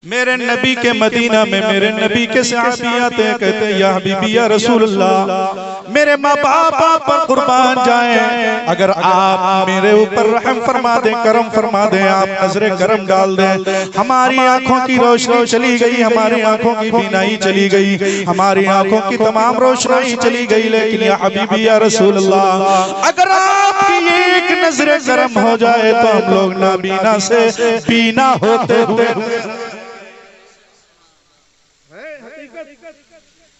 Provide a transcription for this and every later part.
मेरे नबी के मदीना में मेरे नबी के सहाबी आते हैं, कहते हैं या हबीबी या रसूलल्लाह, मेरे माँ बाप पर कुर्बान जाएं, अगर आप मेरे ऊपर रहम फरमा दें, करम फरमा दें, आप नजरे करम डाल दें, हमारी आंखों की रोशनी चली गई, हमारी आंखों की बीनाई चली गई, हमारी आंखों की तमाम रोशनी चली गई, लेकिन या हबीबी या रसूलल्लाह, अगर आपकी एक नजरे करम हो जाए तो हम लोग नाबीना से बीना होते हुए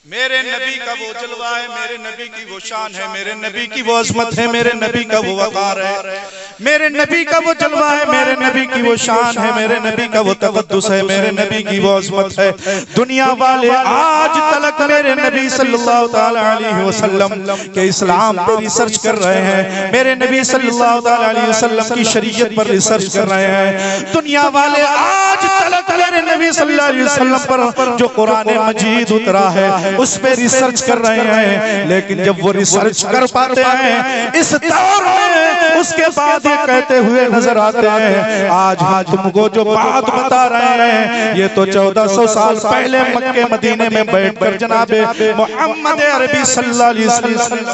मेरे नबी का वो जलवा है, मेरे नबी की वो शान है, मेरे नबी की वो अज़मत है, मेरे नबी का वो वक़ार है, मेरे नबी का वो जलवा है, मेरे नबी की वो शान है, मेरे नबी का वो तक़द्दुस है, मेरे नबी की वो अज़मत है। दुनिया वाले आज तलक मेरे नबी सल्लल्लाहु ताला अलैहि वसल्लम के इस्लाम पर रिसर्च कर रहे हैं, मेरे नबी सल्लल्लाहु ताला अलैहि वसल्लम की शरीयत पर रिसर्च कर रहे हैं। दुनिया वाले आज तलक मेरे नबी सल्लल्लाहु अलैहि वसल्लम पर जो कुरान मजीद उतरा है उस पे रिसर्च कर रहे हैं, लेकिन जब वो रिसर्च कर पाते हैं इस दौर में, उसके बाद ये कहते हुए नजर आते हैं, आज हम तुमको जो बात बता रहे हैं ये तो 1400 साल पहले मक्के मदीने में बैठकर जनाबे मोहम्मद अरबी सल्लल्लाहु अलैहि वसल्लम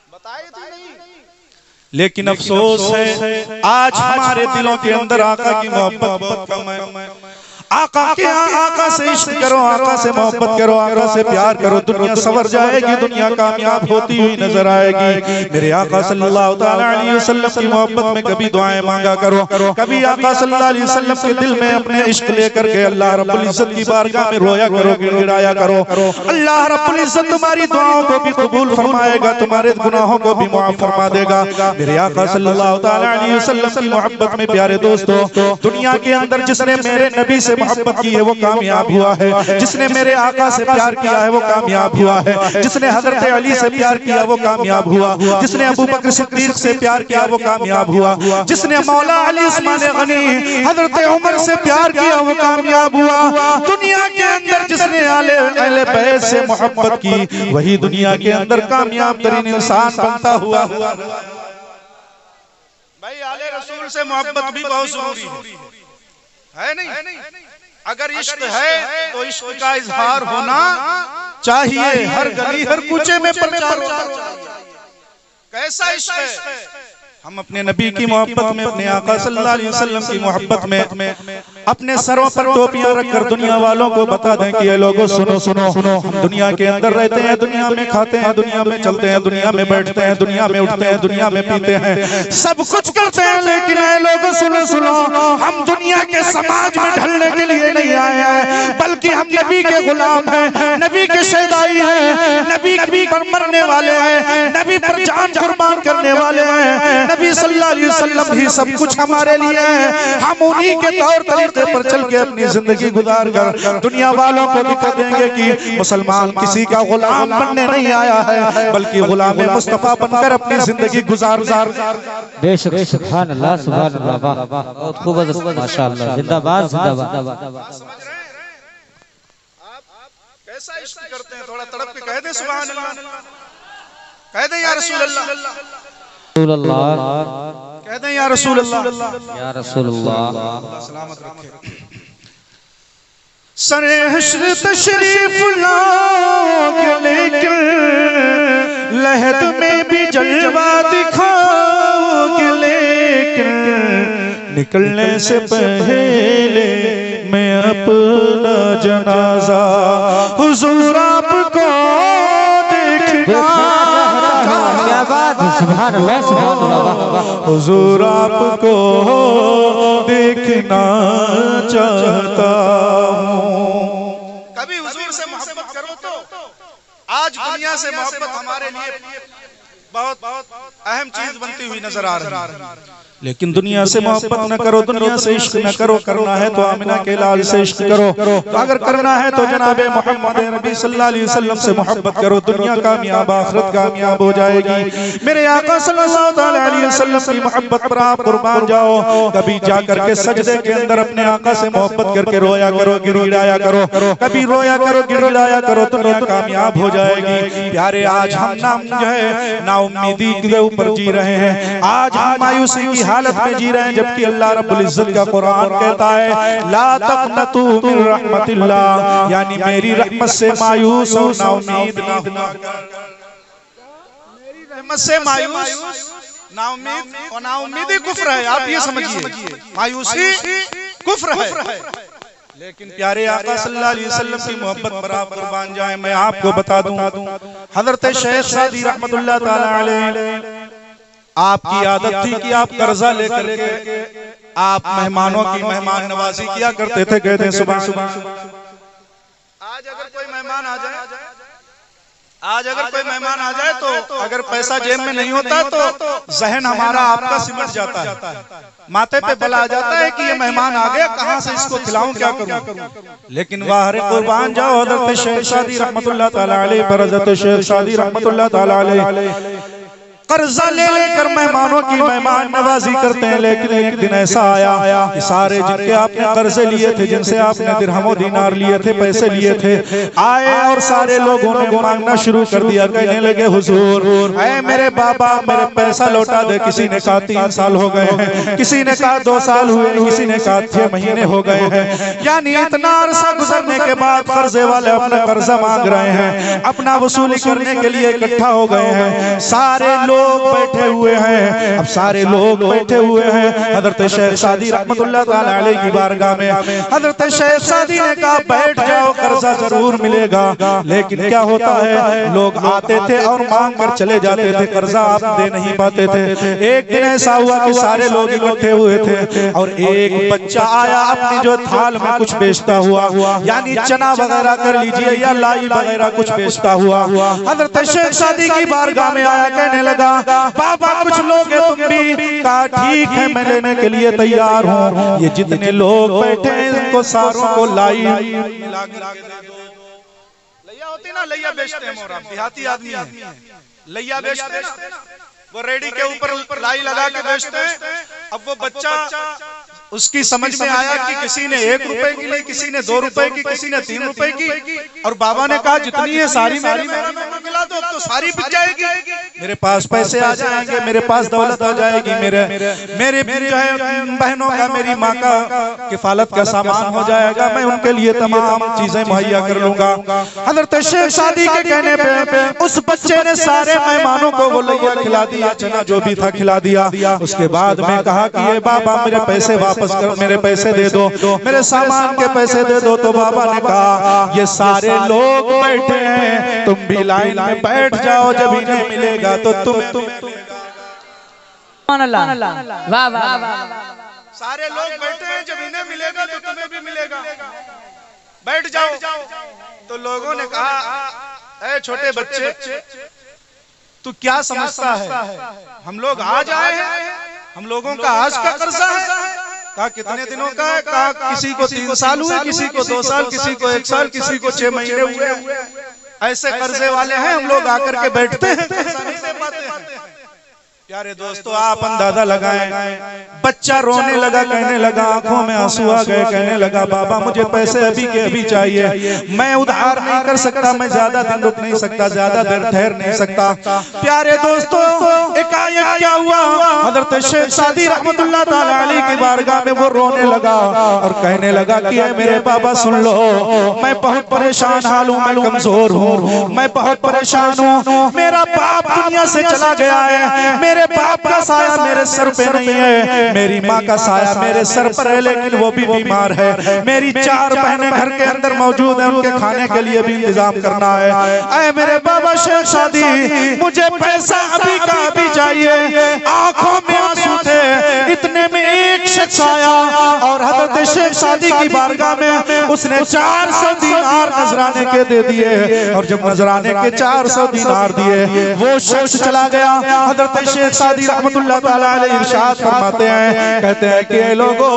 बताए थे। लेकिन अफसोस है आज हमारे दिलों के अंदर आका की मोहब्बत कम है। आका के आका से इश्क करो, आका से मोहब्बत करो, आका से प्यार करो, दुनिया संवर जाएगी, दुनिया कामयाब होती हुई नजर आएगी। मेरे आका सल्लल्लाहु ताला अलैहि वसल्लम की मोहब्बत में कभी दुआएं मांगा करो, कभी आका सल्लल्लाहु अलैहि वसल्लम के दिल में अपने इश्क लेकर के अल्लाह रब्बुल इज्जत की बारगाह में रोया करो, गिड़गिड़ाया करो। अल्लाह रब्बुल इज्जत तुम्हारी दुआओं को भी कबूल फरमाएगा, तुम्हारे गुनाहों को भी माफ फरमा देगा। मेरे आका सल्लल्लाहु ताला अलैहि वसल्लम की मोहब्बत में प्यारे दोस्तों, दुनिया के अंदर जिसने मेरे नबी से मोहब्बत की है वो कामयाब हुआ है, जिसने मेरे आका से प्यार किया है वो कामयाब हुआ है, जिसने हजरत अली से प्यार किया वो कामयाब हुआ, जिसने अबू बकर सिद्दीक से प्यार किया वो कामयाब हुआ, जिसने मौला अली उस्मान गनी हजरत उमर से प्यार किया वो कामयाब हुआ। दुनिया के अंदर जिसने अहले बैत से मोहब्बत की वही दुनिया के अंदर कामयाब तरीन इंसान बनता हुआ। भाई आले रसूल से मोहब्बत भी बहुत जरूरी है नहीं? अगर इश्क है तो इश्क का इजहार होना चाहिए, हर गली हर कूचे में प्रचार होना चाहिए। कैसा इश्क है? हम अपने नबी की मोहब्बत में, अपने आका सल्लल्लाहु अलैहि वसल्लम की मोहब्बत में अपने सरों पर टोपियां रखकर दुनिया वालों को बता दें कि ये लोगों सुनो सुनो सुनो, हम दुनिया के अंदर रहते हैं, दुनिया में खाते हैं, दुनिया में चलते हैं, दुनिया में बैठते हैं, दुनिया में उठते हैं, दुनिया में पीते हैं, सब कुछ करते हैं, लेकिन ये लोगों सुनो सुनो, हम दुनिया के समाज में ढलने के लिए नहीं आए हैं, बल्कि हम नबी के गुलाम हैं, नबी के शहदाई हैं, नबी पर मरने वाले हैं, नबी पर जान कुर्बान करने वाले हैं। नबी सल्लल्लाहु अलैहि वसल्लम ही सब कुछ हमारे लिए है, हम उन्हीं के तौर तरीके पर चल के अपनी जिंदगी गुजार कर दुनिया वालों को दिखा देंगे कि मुसलमान किसी का गुलाम बनने नहीं आया है, बल्कि गुलाम मुस्तफा बनकर अपनी जिंदगी गुजार। बेशक सुभान अल्लाह, सुभान अल्लाह, बहुत खूब, माशाअल्लाह, जिंदाबाद जिंदाबाद। आप कैसा इश्क करते हैं? थोड़ा तड़प के कह दे सुभान अल्लाह, कह दे या रसूल अल्लाह, कह दें या रसूल अल्लाह, या रसूल अल्लाह। सलामत रखे। सरे हश्र तशरीफ लाओगे लेकिन लहद में भी जलवा दिखाओगे, लेकिन निकलने से पहले मैं अपना जनाजा हुजूर आपको देखना, सुभान अल्लाह, सुभान अल्लाह, हुजूर आपको देखना चाहता हूँ। कभी हुजूर से मोहब्बत करो तो आज दुनिया से मोहब्बत हमारे लिए बहुत अहम चीज बनती हुई नजर आ रही है, लेकिन दुनिया से मोहब्बत न करो, दुनिया से इश्क न करो। करना है तो आमिना के लाल से इश्क करो, तो अगर करना है तो जनाबे मोहम्मद नबी सल्लल्लाहु अलैहि वसल्लम से मोहब्बत करो, दुनिया कामयाब आखिरत कामयाब हो जाएगी। मेरे आका सल्लल्लाहु ताला अलैहि वसल्लम की मोहब्बत पर आप कुर्बान जाओ। कभी जा करके सजदे के अंदर अपने आका से मोहब्बत करके रोया करो, गिड़गिड़ाया करो, कभी रोया करो, गिड़गिड़ाया करो, दुनिया कामयाब हो जाएगी। प्यारे आज हम नाम जो है ना नाउमीदी के ऊपर जी रहे हैं, आज हम मायूसी की हालत में जी रहे हैं, जबकि अल्लाह रब्बुल इज्जत का कुरान कहता है ला तक़नतू मिन रहमतिल्लाह, यानी मेरी रहमत से मायूस और नाउमीद ना हुआ कर। मेरी रहमत से मायूस नाउमीद, और नाउमीदी कुफ्र है, आप ये समझिए, मायूसी कुफ्र है। लेकिन प्यारे आका सल्लल्लाहु अलैहि वसल्लम की मोहब्बत पर आप कुर्बान जाए। मैं आपको बता दूं, हजरत शेख सादी रहमतुल्लाह ताला अलैह, आपकी आदत थी कि आप कर्जा लेकर के आप मेहमानों की मेहमान नवाजी किया करते थे। कहते हैं सुबह सुबह आज अगर कोई मेहमान आ जाए, तो अगर पैसा जेब में नहीं होता तो जहन हमारा आपका सिमट जाता है, माथे पे बल आ जाता है कि ये मेहमान आ गया, कहां से इसको खिलाऊं, क्या करूं। लेकिन वाह कुर्बान जाओ, हज़रत शेख सादी रहमतुल्लाह ताला अलैह पर, हज़रत शेख सादी रहमतुल्लाह ताला अलैह कर्जा ले लेकर मेहमानों की मेहमान नवाजी करते हैं। लेकिन एक दिन ऐसा आया कि सारे जिनके आपने कर्जे लिए थे, जिनसे आपने दिरहमो दीनार लिए थे, पैसे लिए थे, आए और सारे लोगों ने मांगना शुरू कर दिया। कहने लगे हुजूर ऐ मेरे बाबा मेरे पैसा लौटा दे। किसी ने कहा 3 साल हो गए हैं, किसी ने कहा 2 साल हुए, किसी ने कहा 6 महीने हो गए हैं। यानी इतना अरसा गुजरने के बाद कर्जे वाले अपना कर्जा मांग रहे हैं, अपना वसूली करने के लिए इकट्ठा हो गए हैं। सारे लोग बैठे हुए हैं, अब सारे लोग बैठे हुए हैं हजरत शेख सादी रहमतुल्लाह ताला अलैह की बारगाह में। हजरत शेख सादी ने कहा बैठ जाओ, कर्जा जरूर मिलेगा। लेकिन क्या होता है, लोग आते थे और मांग कर चले जाते थे, कर्जा आप दे नहीं पाते थे। एक दिन ऐसा हुआ कि सारे लोग इकट्ठे हुए थे और एक बच्चा आया अपनी जो थाल में कुछ बेचता हुआ, यानी चना वगैरह कर लीजिए या लाई वगैरह कुछ बेचता हुआ, हजरत शेख सादी की बारगाह में आया। कहने लगा बाबा कुछ लोग तुम भी? कहा ठीक है मैं लेने के लिए तैयार हूँ। ये जितने लोग बैठे हैं इनको सारों को लाई लैया होती ना, लैया बेचते हैं, मोरा देहाती आदमी है, लैया बेचते हैं, वो रेडी के ऊपर लाई लगा के बेचते हैं। अब वो बच्चा उसकी समझ में आया कि किसी ने 1 रुपए की ली, किसी ने 2 रुपए की, किसी ने 3 रुपए की, और बाबा ने कहा जितनी है सारी मेरी मिला दो, अब तो सारी बिक जाएगी, मेरे पास पैसे आ जाएंगे, मेरे पास दौलत आ जाएगी, मेरे जो है बहनों का, मेरी माँ का किफालत का सामान हो जाएगा, मैं उनके लिए तमाम चीजें मुहैया कर लूंगा। हजरत शेख सादी के कहने पे उस बच्चे ने सारे मेहमानों को वो लैया खिला दिया, चना जो भी था खिला दिया। उसके बाद में कहा कि ये बाबा मेरे पैसे वापस कर, मेरे पैसे दे दो, मेरे सामान के पैसे दे दो। तो बाबा ने कहा ये सारे लोग बैठे हैं, तुम भी लाइन में बैठ जाओ, जब इन्हें मिलेगा तो तुम वाह वाह वाह, सारे लोग बैठे हैं, जब इन्हें मिलेगा तो तुम्हें भी मिलेगा, बैठ जाओ। तो लोगों ने कहा ऐ छोटे बच्चे तू क्या समझता है, हम लोग आज आए हैं, हम लोगों का आज का कर्जा है। कहा कितने दिनों का है? कहा किसी को 3 साल हुए, किसी को 2 साल, किसी को 1 साल, किसी को 6 महीने हुए। ऐसे कर्जे वाले हैं, हम लोग आकर के बैठते हैं, कर्जा नहीं दे पाते हैं। प्यारे दोस्तों आप अंदाजा लगाएं, बच्चा रोने लगा, कहने लगा आंखों में आंसू आ गए, कहने लगा बाबा मुझे पैसे अभी के अभी चाहिए, मैं उधार नहीं कर सकता, मैं ज्यादा दिन रुक नहीं सकता, ज्यादा देर ठहर नहीं सकता। प्यारे दोस्तों एकाएक क्या हुआ, हजरत शेख सादी रहमतुल्लाह ताला अलैह की बारगाह में वो रोने लगा और कहने लगा कि मेरे बाबा सुन लो, मैं बहुत परेशान हाल हूँ, मैं कमजोर हूँ, मैं बहुत परेशान हूँ, मेरा बाप दुनिया से चला गया है, मेरे बाप का साया मेरे सर पे नहीं है, मेरी माँ का साया मेरे सर पर है लेकिन वो भी बीमार है, मेरी 4 बहनें घर के अंदर मौजूद हैं, उनके खाने के लिए भी इंतजाम करना है। ऐ मेरे बाबा शेख सादी मुझे पैसा अभी का अभी चाहिए। आंखों में आंसू थे, इतने में एक शख्स आया और हजरत शेख सादी की बारगाह में उसने 400 दीनार नजराने के दे दिए, और जब नजराने के 400 दीनार दिए वो शख्स चला गया। हजरत शेख सादी रहमतुल्लाह ताला अलैह इरशाद फरमाते हैं, कहते हैं कि ए लोगों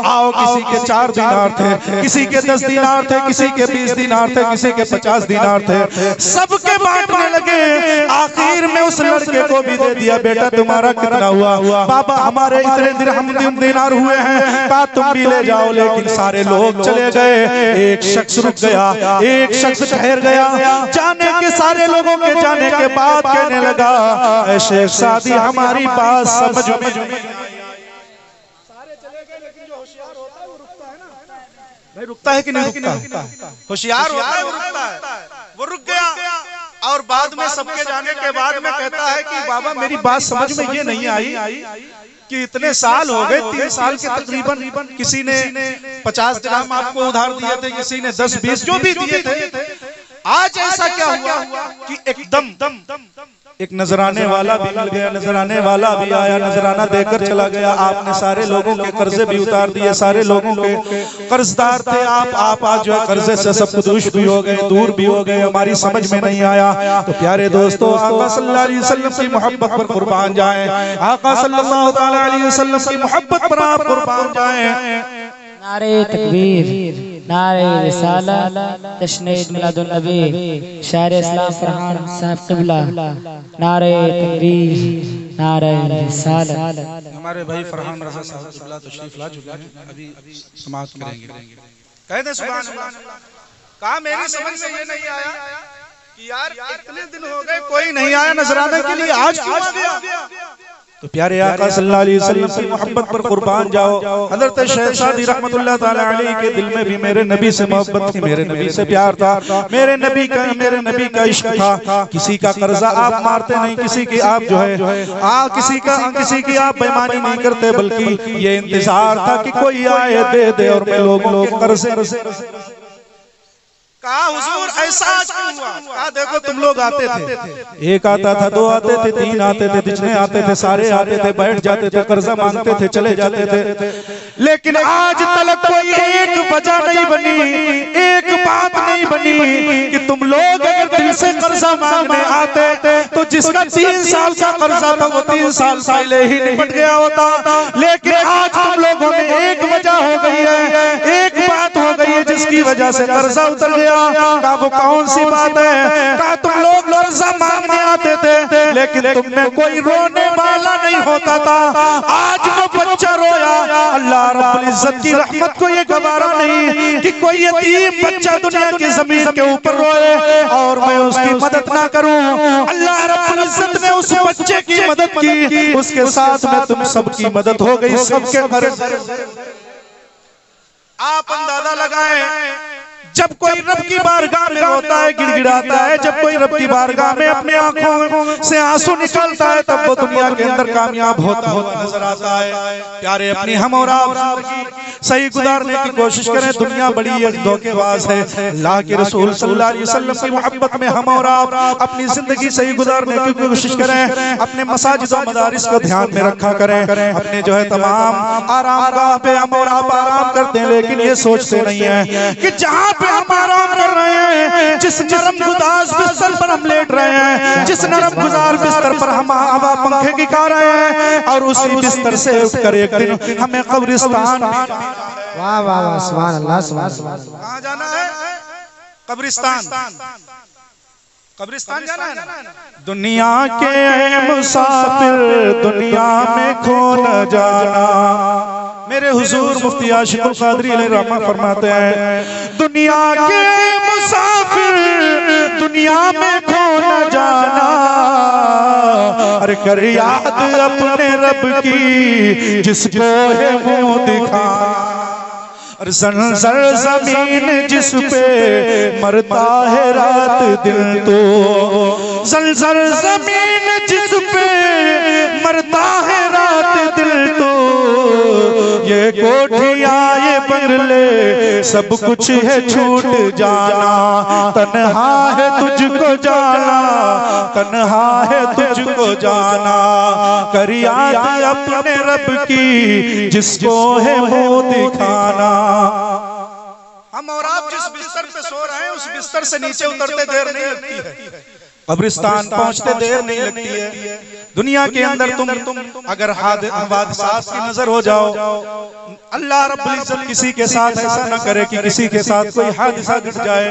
आओ, किसी के 4 दीनार थे, किसी के 10 दीनार थे, किसी के 20 दीनार थे, किसी के 50 दीनार थे, सबके बांटने लगे। आखिर में उस लड़के को भी दे दिया, बेटा तुम्हारा कितना हुआ? बाबा हमारे इतने दिरहम दिनार हुए हैं, कहा तुम भी ले जाओ। लेकिन सारे लोग चले गए, एक शख्स रुक गया, एक शख्स ठहर गया। जाने के सारे लोगों के जाने के बाद कहने लगा, ऐ शेख सादी हमारी बात समझ में भाई रुकता है कि नहीं रुकता? होशियार होता है वो रुकता है। वो रुक गया और बाद में सबके जाने के बाद में कहता है कि बाबा मेरी बात समझ में ये नहीं आई कि इतने साल हो गए, 3 साल के तकरीबन किसी ने 50 दिरहम आपको उधार दिए थे, किसी ने 10-20 जो भी दिए थे। आज ऐसा क्या हुआ कि एकदम एक नजराने वाला भी मिल गया, नजराने वाला भी आया, नजराना देकर चला गया। आपने सारे लोगों के कर्जे भी उतार दिए, सारे लोगों के कर्जदार थे आप आज जो है कर्जे से सब कुछ भी हो गए, दूर भी हो गए, हमारी समझ में नहीं आया। तो प्यारे दोस्तों, आका सल्लल्लाहु अलैहि वसल्लम की मोहब्बत पर कुर्बान जाएं, आका सल्लल्लाहु ताला अलैहि वसल्लम की मोहब्बत पर आप कुर्बान जाएं। नारे तकबीर, नारे रिसालत, जश्न ईद मिलादुन नबी, शायर इस्लाम फरहान साहब क़िबला, नारे तकबीर, नारे रिसालत। हमारे भाई फरहान रज़ा साहब क़िबला तशरीफ ला चुके हैं, अभी समाप्त करेंगे। कह दे सुभान अल्लाह। कहा मेरी समझ में ये नहीं आया कि यार इतने दिन हो गए कोई नहीं आया नजराने के लिए, आज क्यों आ गया? तो प्यारे आका सल्लल्लाहु अलैहि वसल्लम की मोहब्बत पर कुर्बान जाओ। हज़रत शेख सादी रहमतुल्लाह ताला अलैहि के दिल में भी मेरे नबी से मोहब्बत थी, मेरे नबी से प्यार था, मेरे नबी का इश्क था। किसी का कर्जा आप मारते नहीं, किसी की आप जो है किसी की आप बेईमानी नहीं करते, बल्कि ये इंतजार था कि कोई आए दे दे और मैं लोगों के कर्जे। कहा हुजूर ऐसा क्यों हुआ? कहा देखो तुम लोग आते थे, एक आता था, 2 आते थे, 3 आते थे, जितने आते थे सारे आते थे, बैठ जाते थे, कर्जा मांगते थे, चले जाते थे। लेकिन आज तक कोई एक वजह नहीं बनी, एक बात नहीं बनी कि तुम लोग अगर दिल से कर्जा मांगने आते तो जिसका 3 साल का कर्जा था वो 3 साल पहले ही निपट गया होता। लेकिन आज तुम लोगों में एक वजह हो गई है, एक बात हो गई है जिसकी वजह से कर्जा उतर गया। का वो कौन सी बात है? का तुम लोग कर्जा मांगने आते थे, लेकिन तुम में कोई रोने वाला नहीं होता था। आज वो बच्चा रोया, अल्लाह रब्बुल इज्जत की रहमत को ये गवारा नहीं कि कोई यतीम बच्चा दुनिया की जमीन के ऊपर रोए और मैं उसकी मदद ना करूं। अल्लाह रब्बुल इज्जत ने उस बच्चे की मदद की, उसके साथ में तुम सबकी मदद हो गई, सबके घर। आप अंदाजा लगाएं, जब कोई रब की बारगाह में होता है, गिड़गिड़ाता है, जब कोई रब की बारगाह में अपने आंखों से आंसू निकलता है, तब वो दुनिया के अंदर कामयाब होता नजर आता है। प्यारे अपनी हम और आप सही गुजारने की कोशिश करें। दुनिया बड़ी एक धोखेबाज है। अल्लाह के रसूल सल्लल्लाहु अलैहि वसल्लम की मोहब्बत में हम और आप अपनी जिंदगी सही गुजारने की कोशिश करें। अपने मसाजिद और मदारिस को ध्यान में रखा करें। अपने जो है तमाम आरामगाह पे हम और आप आराम करते हैं, लेकिन ये सोचते नहीं है कि जहाँ पे हम आराम कर रहे हैं, जिस नरम गुजार बिस्तर पर हम लेट रहे हैं, जिस नरम गुजार बिस्तर पर हम हवा पंखे की खा रहे हैं, और उसी बिस्तर से उठकर एक दिन हमें कब्रिस्तान। वाह वाह वाह, सुभान अल्लाह, सुभान अल्लाह। कहाँ जाना है? कब्रिस्तान। कब्रिस्तान जाना है ना। दुनिया के मुसाफिर दुनिया में खो न जाना। मेरे हुजूर मुफ्ती आशिकुल कादरी अलैहिर्रहमा फरमाते हैं, दुनिया के मुसाफिर दुनिया में खो न जाना, अरे कर याद अपने रब की जिसको है वो दिखाना। और जंजर जमीन जिस पे मरता है रात दिन, तो जंजर जमीन जिस पे मरता है रात दिल, तो ये कोठियां ये बंगले सब कुछ है छूट जाना। तन्हा है तुझको जाना, तन्हा है तुझको जाना, कर याद अपने रब की जिसको है वो दिखाना। हम और आप जिस बिस्तर पे सो रहे हैं, उस बिस्तर से नीचे उतरते देर नहीं लगती है। कब्रिस्तान पहुंचते देर नहीं लगती है। दुनिया के अंदर तुम अगर हादसात की नजर हो जाओ, अल्लाह रब्बुल इज्जत किसी के साथ ऐसा न करे कि किसी के साथ कोई हादसा घट जाए।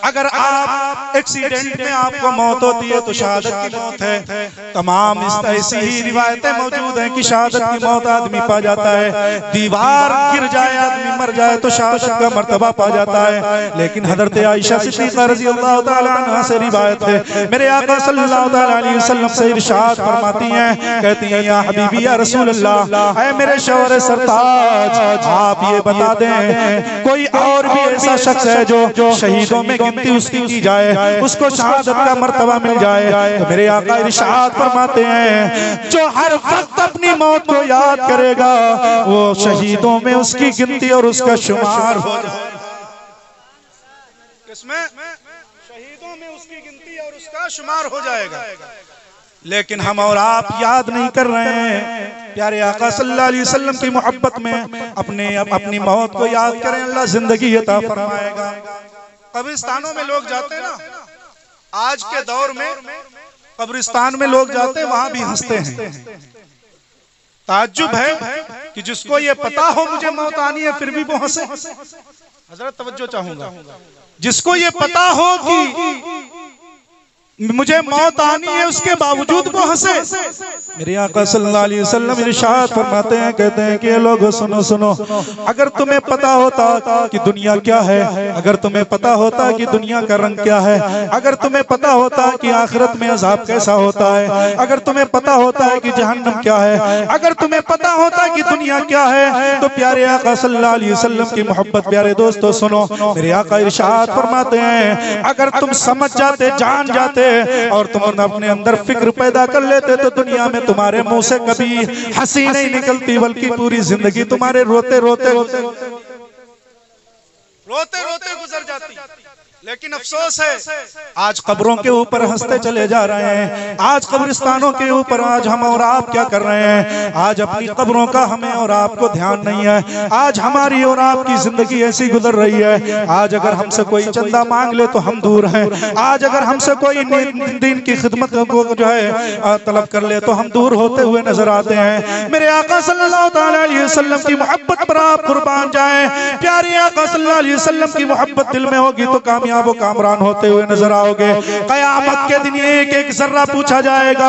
अगर आप एक्सीडेंट में आपको मौत होती है तो शहादत की मौत है। तमाम ऐसी ही रिवायतें मौजूद हैं कि शहादत की मौत आदमी पा जाता है। दीवार गिर जाए, आदमी मर जाए तो शहादत का मर्तबा पा जाता है। लेकिन हजरत आयशा सिद्दीक़ा रज़ियल्लाहु तआला अन्हा से रिवायत है, मेरे आका सल्लल्लाहु तआला अलैहि वसल्लम से इरशाद फरमाती हैं, कहती हैं, या हबीबी या रसूल अल्लाह, ऐ मेरे शौहर सरताज, आप ये बता दें कोई और भी ऐसा शख्स है जो शहीदों में गिनती उसकी की जाए, उसको शहादत का मर्तबा मिल जाए। तो मेरे आका इरशाद फरमाते हैं, जो हर वक्त अपनी मौत को याद करेगा वो शहीदों में उसकी गिनती और उसका शुमार हो जाएगा। किसमें? शहीदों में उसकी गिनती और उसका शुमार हो जाएगा। लेकिन हम और आप याद नहीं कर रहे हैं। प्यारे आका सल्लल्लाहु अलैहि वसल्लम की मोहब्बत में अपनी मौत को याद करें, अल्लाह जिंदगी अता फरमाएगा। कब्रिस्तानों में लोग जाते हैं ना, आज के दौर में कब्रिस्तान में लोग जाते हैं, वहां भी हंसते हैं। ताज्जुब है कि जिसको ये पता हो मुझे मौत आनी है फिर भी वो हंसे। हजरत तवज्जो चाहूंगा, जिसको ये पता हो कि मुझे मौत आनी है उसके बावजूद वो हंसे। मेरे आका सल्लल्लाहु अलैहि वसल्लम इरशाद फरमाते हैं, कहते हैं कि ये लोगों सुनो सुनो, अगर तुम्हें पता होता कि दुनिया क्या है, अगर तुम्हें पता होता कि दुनिया का रंग क्या है, अगर तुम्हें पता होता कि आखिरत में अज़ाब कैसा होता है, अगर तुम्हें पता होता है कि जहन्नम क्या है, अगर तुम्हें पता होता कि दुनिया क्या है, तो प्यारे आका सल्लल्लाहु अलैहि वसल्लम की मोहब्बत, प्यारे दोस्तों सुनो, मेरे आका इरशाद फरमाते हैं, अगर तुम समझ जाते, जान जाते और तुम अपने अंदर फिक्र पैदा कर लेते तो दुनिया में तुम्हारे मुंह से कभी हंसी नहीं निकलती, बल्कि पूरी जिंदगी तुम्हारे रोते रोते गुजर जाती। लेकिन अफसोस है आज कब्रों के ऊपर हंसते चले जा रहे हैं। आज कब्रिस्तानों के ऊपर आज हम और आप क्या कर रहे हैं? आज अपनी कब्रों का हमें और आपको ध्यान नहीं है। आज हमारी और आपकी जिंदगी ऐसी गुजर रही है, आज अगर हमसे कोई चंदा मांग ले तो हम दूर हैं। आज अगर हमसे कोई दीन की खिदमत को जो है तलब कर ले तो हम दूर होते हुए नजर आते हैं। मेरे आका सल्लल्लाहु अलैहि वसल्लम की मोहब्बत पर आप कुर्बान जाएं। प्यारे आका सल्लल्लाहु अलैहि वसल्लम की मोहब्बत दिल में होगी तो कामयाब वो कामरान होते हुए नजर आओगे। कयामत के दिन एक एक जर्रा पूछा जाएगा,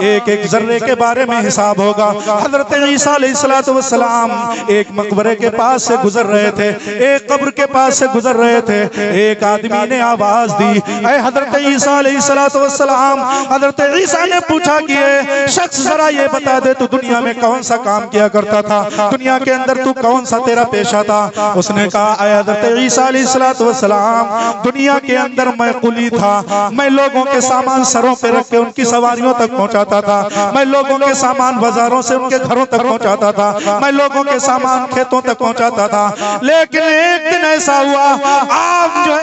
एक एक जर्रे के बारे में हिसाब होगा। हजरत ईसा अलैहिस्सलातु वस्सलाम एक मकबरे के पास से गुजर रहे थे, एक कब्र के पास से गुजर रहे थे। एक आदमी ने आवाज दी, ऐ हजरत ईसा अलैहिस्सलातु वस्सलाम। हजरत ईसा ने पूछा कि ये शख्स जरा ये बता दे तू दुनिया में कौन सा काम किया करता था, दुनिया के अंदर तू कौन सा तेरा पेशा था? उसने कहा, ऐ हजरत ईसा अलैहिस्सलातु वस्सलाम, दुनिया के अंदर मैं कुली था, मैं लोगों के सामान सरों पे रख के उनकी सवारियों तक पहुंचाता था, मैं लोगों के सामान बाजारों से उनके घरों तक पहुंचाता था, मैं लोगों के सामान खेतों तक पहुंचाता था। लेकिन एक दिन ऐसा हुआ, आप जो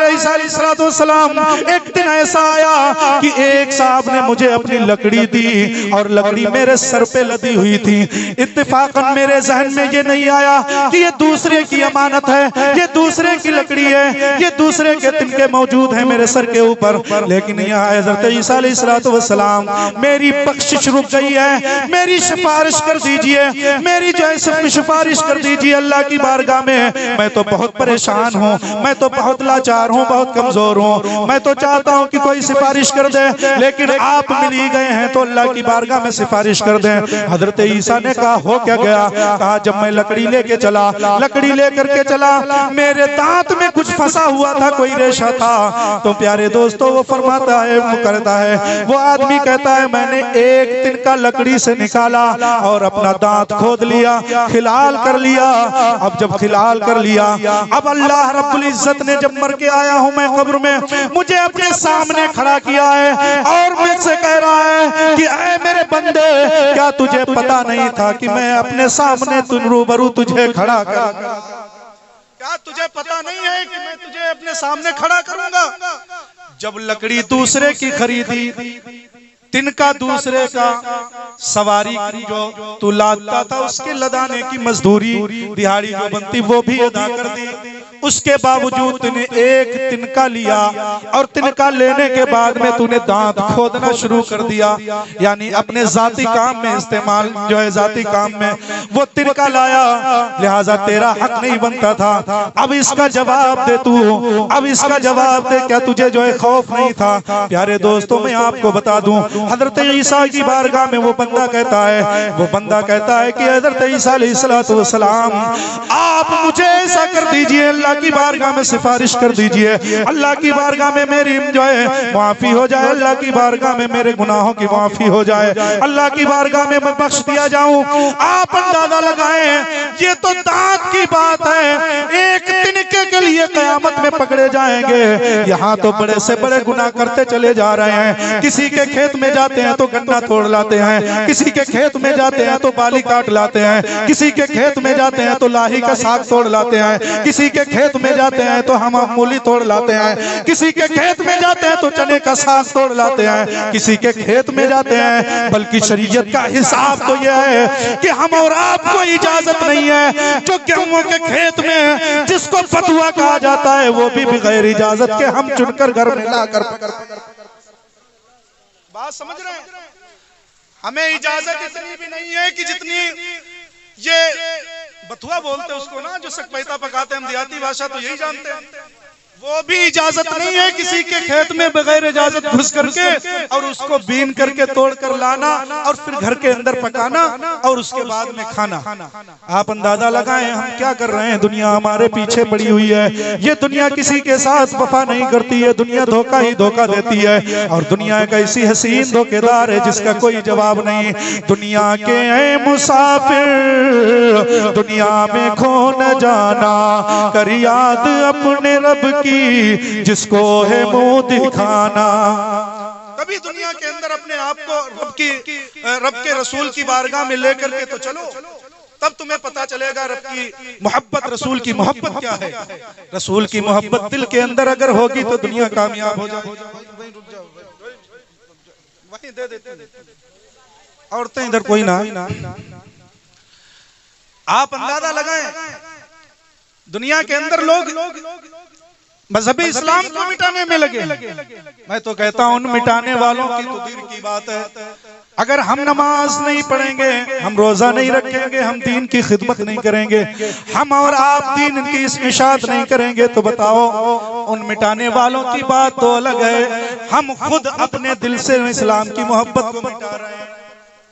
ईसा अलैहिस्सलाम, एक दिन ऐसा आया कि एक साहब ने मुझे अपनी लकड़ी दी और लकड़ी मेरे सर पे लदी हुई थी। इत्तेफाकन मेरे जहन में ये नहीं आया कि ये दूसरे की अमानत है, ये दूसरे की लकड़ी है, ये दूसरे के तिनके मौजूद हैं मेरे सर के ऊपर। लेकिन यहाँ हज़रत ईसा अलैहिस्सलातु वस्सलाम, मेरी बख्शिश रुक गई है, मेरी सिफारिश कर दीजिए, मेरी जो है सिफारिश कर दीजिए अल्लाह की बारगाह में। मैं तो बहुत परेशान हूँ, मैं तो बहुत लाचार हूँ, बहुत कमजोर हूँ, मैं तो चाहता हूँ कि कोई सिफारिश कर दे, लेकिन आप मिल ही गए हैं तो अल्लाह की बारगाह में सिफारिश कर दें। हज़रत ईसा ने कहा, हो क्या गया? कहा, जब मैं लकड़ी लेके चला, लकड़ी लेकर के चला, मेरे दांत में कुछ फंसा हुआ था, कोई रेशा था। तो प्यारे दोस्तों वो फरमाता है, वो करता है, वो आदमी कहता है, मैंने एक तिनका लकड़ी से निकाला और अपना दांत खोद लिया, खिलाल कर लिया। अब जब खिलाल कर लिया, अब अल्लाह रब्बुल इज्जत ने जब मर के आया हूं मैं कब्र में, मुझे अपने सामने खड़ा किया है और मुझसे कह रहा है कि ऐ मेरे बंदे, क्या तुझे पता नहीं था कि मैं अपने सामने तुम रूबरू तुझे खड़ा कर, क्या तुझे पता नहीं है कि मैं तुझे अपने सामने खड़ा करूंगा? जब लकड़ी दूसरे की खरीदी, तिनका दूसरे का, सवारी जो तू लादता था उसके लदाने की मजदूरी दिहाड़ी जो बनती वो भी अदा कर दी, उसके बावजूद तूने एक तिनका लिया और तिनका लेने के बाद में तूने दांत खोदना शुरू कर दिया, यानी अपने जाती काम में इस्तेमाल जो है जाती काम में वो तिनका लाया, लिहाजा तेरा हक नहीं बनता था। अब इसका जवाब दे तू, अब इसका जवाब दे, क्या तुझे जो है खौफ नहीं था? प्यारे दोस्तों मैं आपको बता दूं, हजरत ईसा की बारगाह में वो बंदा कहता है कि हजरत ईसा अलैहिस्सलाम आप मुझे ऐसा कर दीजिए, अल्लाह की बारगाह में सिफारिश कर दीजिए, अल्लाह की बारगाह में मेरी जो है माफी हो जाए, अल्लाह की बारगाह में मेरे गुनाहों की माफी हो जाए, अल्लाह की बारगाह में मैं बख्श दिया जाऊं। आप अंदाजा लगाएं, ये तो दांत की बात है, एक तिनके के लिए कयामत में पकड़े जाएंगे। यहाँ तो बड़े से बड़े गुनाह करते चले जा रहे हैं। किसी के खेत में जाते हैं तो गन्ना तोड़ लाते हैं, किसी के खेत में जाते हैं तो बाली काट लाते हैं, किसी के खेत में जाते हैं तो लाही का साग तोड़ लाते हैं, किसी के खेत में जाते हैं तो हम मूली तोड़ लाते हैं, किसी के खेत में जाते हैं तो चने का साग तोड़ लाते हैं, किसी के खेत में जाते हैं। बल्कि शरीयत का हिसाब तो यह है कि हम और आपको इजाजत नहीं है जो गेहूं के खेत में जिसको फतुआ कहा जाता है वो भी बगैर इजाजत के हम चुनकर घर में लाकर, बात समझ रहे हैं? हमें इजाजत इतनी भी नहीं है कि जितनी ये बथुआ बोलते हैं उसको ना, जो सकपैता पकाते हैं, हम देहाती भाषा तो यही जानते हैं, वो भी इजाजत नहीं है किसी के खेत में बगैर इजाजत घुस करके और उसको बीन करके तोड़ कर लाना और फिर घर के अंदर पकाना और उसके बाद में खाना। आप अंदाजा लगाएं हम क्या कर रहे हैं। दुनिया हमारे पीछे पड़ी हुई है, ये दुनिया किसी के साथ वफा नहीं करती है, दुनिया धोखा ही धोखा देती है और दुनिया एक ऐसी हसीन धोखेदार है जिसका कोई जवाब नहीं। दुनिया के ऐ मुसाफिर दुनिया में खो न जाना, कर याद अपने रब की जिसको है मुंह दिखाना। कभी दुनिया के अंदर अपने आप को रब के रसूल की बारगाह में लेकर के तो चलो, तब तुम्हें पता चलेगा रब की मोहब्बत, रसूल की मोहब्बत क्या है। रसूल की मोहब्बत दिल के अंदर अगर होगी तो दुनिया कामयाब हो जाएगी। वहीं दे देते औरतें इधर कोई ना। आप अंदाजा लगाएं, दुनिया के अंदर लोग मजहबी इस्लाम को मिटाने में लगे। मैं तो कहता हूं उन मिटाने वालों की तो दूर की बात है, अगर हम नमाज नहीं पढ़ेंगे, हम रोजा नहीं रखेंगे, हम दीन की खिदमत नहीं करेंगे, हम और आप दीन की इशाअत नहीं करेंगे, तो बताओ उन मिटाने वालों की बात तो अलग है। हम खुद अपने दिल से इस्लाम की मोहब्बत को मिटा रहे हैं।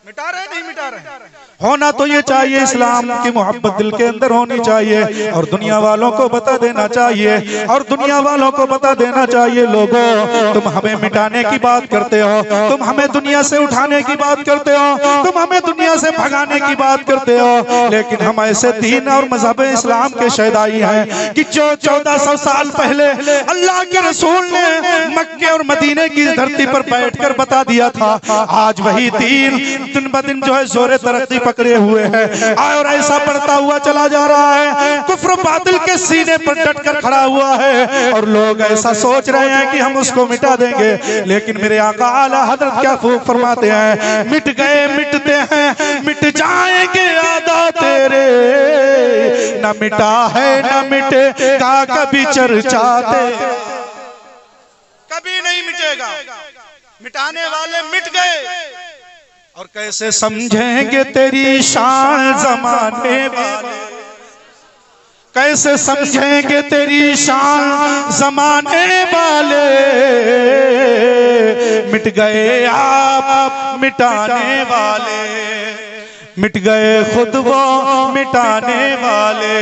मिटा रहे नहीं मिटा रहे। होना तो ये चाहिए, इस्लाम की मोहब्बत दिल के अंदर होनी चाहिए और दुनिया वालों को बता देना चाहिए, और दुनिया वालों को बता देना चाहिए, लोगों तुम हमें मिटाने की बात करते हो, तुम हमें दुनिया से उठाने की बात करते हो, तुम हमें दुनिया से भगाने की बात करते हो, लेकिन हम ऐसे दीन और मजहब इस्लाम के शहदाई हैं कि जो 1400 साल पहले अल्लाह के रसूल ने मक्के और मदीने की धरती पर बैठकर बता दिया था, आज वही दीन दिन ब दिन जो है जोरे तरक्की पकड़े हुए है और ऐसा बढ़ता हुआ चला जा रहा है। कुफ्र बातिल के सीने पर डटकर खड़ा हुआ है और लोग ऐसा सोच रहे हैं कि हम उसको मिटा देंगे, लेकिन मेरे आका आला हजरत क्या खूब फरमाते हैं, मिट गए मिटते हैं मिट जाएंगे आदा तेरे, न मिटा है न मिटे का कभी चर्चाते, कभी नहीं मिटेगा। मिटाने वाले मिट गए और कैसे समझेंगे तेरी शान जमाने वाले, कैसे समझेंगे तेरी शान जमाने वाले, मिट गए आप मिटाने वाले, मिट गए खुद वो मिटाने वाले,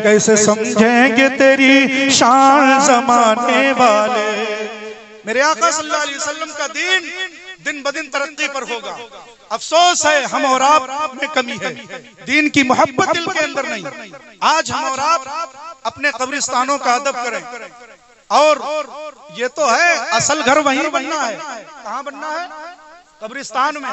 कैसे समझेंगे तेरी शान जमाने वाले। मेरे आका सल्लल्लाहु अलैहि वसल्लम का दीन दिन ब दिन तरक्की पर होगा। अफसोस है हम और आप में कमी है, दीन की मोहब्बत दिल के अंदर नहीं। आज हम और आप अपने कब्रिस्तानों का अदब करें, और ये तो है असल घर वहीं बनना है। कहाँ बनना है? कब्रिस्तान में,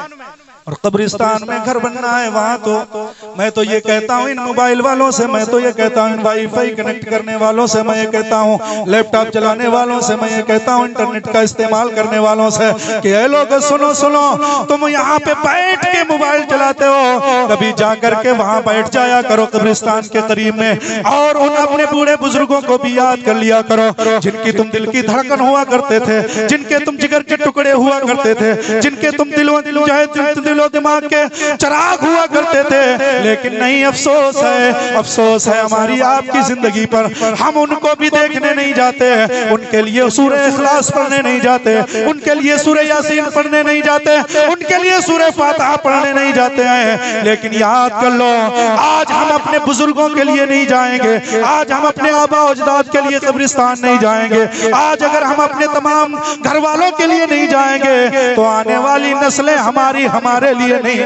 और कब्रिस्तान में घर बनना है वहां तो मैं तो ये कहता हूँ इन मोबाइल वालों से, मैं तो ये कहता हूँ इन वाईफाई कनेक्ट करने वालों से, मैं ये कहता हूँ लैपटॉप चलाने वालों से, मैं ये कहता हूँ इंटरनेट का इस्तेमाल करने वालों से कि ये लोग सुनो सुनो, तुम यहाँ पे बैठ के मोबाइल चलाते हो, कभी जाकर के वहां बैठ जाया करो कब्रिस्तान के करीब में, और उन अपने बूढ़े बुजुर्गों को भी याद कर लिया करो जिनकी तुम दिल की धड़कन हुआ करते थे, जिनके तुम जिगर के टुकड़े हुआ करते थे, जिनके तुम दिलो दिमाग के चिराग हुआ करते थे। लेकिन नहीं, अफसोस है हमारी आपकी जिंदगी पर, हम उनको भी देखने नहीं जाते, उनके लिए सूरह इखलास पढ़ने नहीं जाते, उनके लिए सूरह यासीन पढ़ने नहीं जाते, उनके लिए सूरह फातिहा पढ़ने नहीं जाते हैं। लेकिन याद कर लो, आज हम अपने बुजुर्गों के लिए नहीं जाएंगे, आज हम अपने आबा अजदाद के लिए कब्रिस्तान नहीं जाएंगे, आज अगर हम अपने तमाम घर वालों के लिए नहीं जाएंगे तो आने वाली नस्लें हमारे लिए नहीं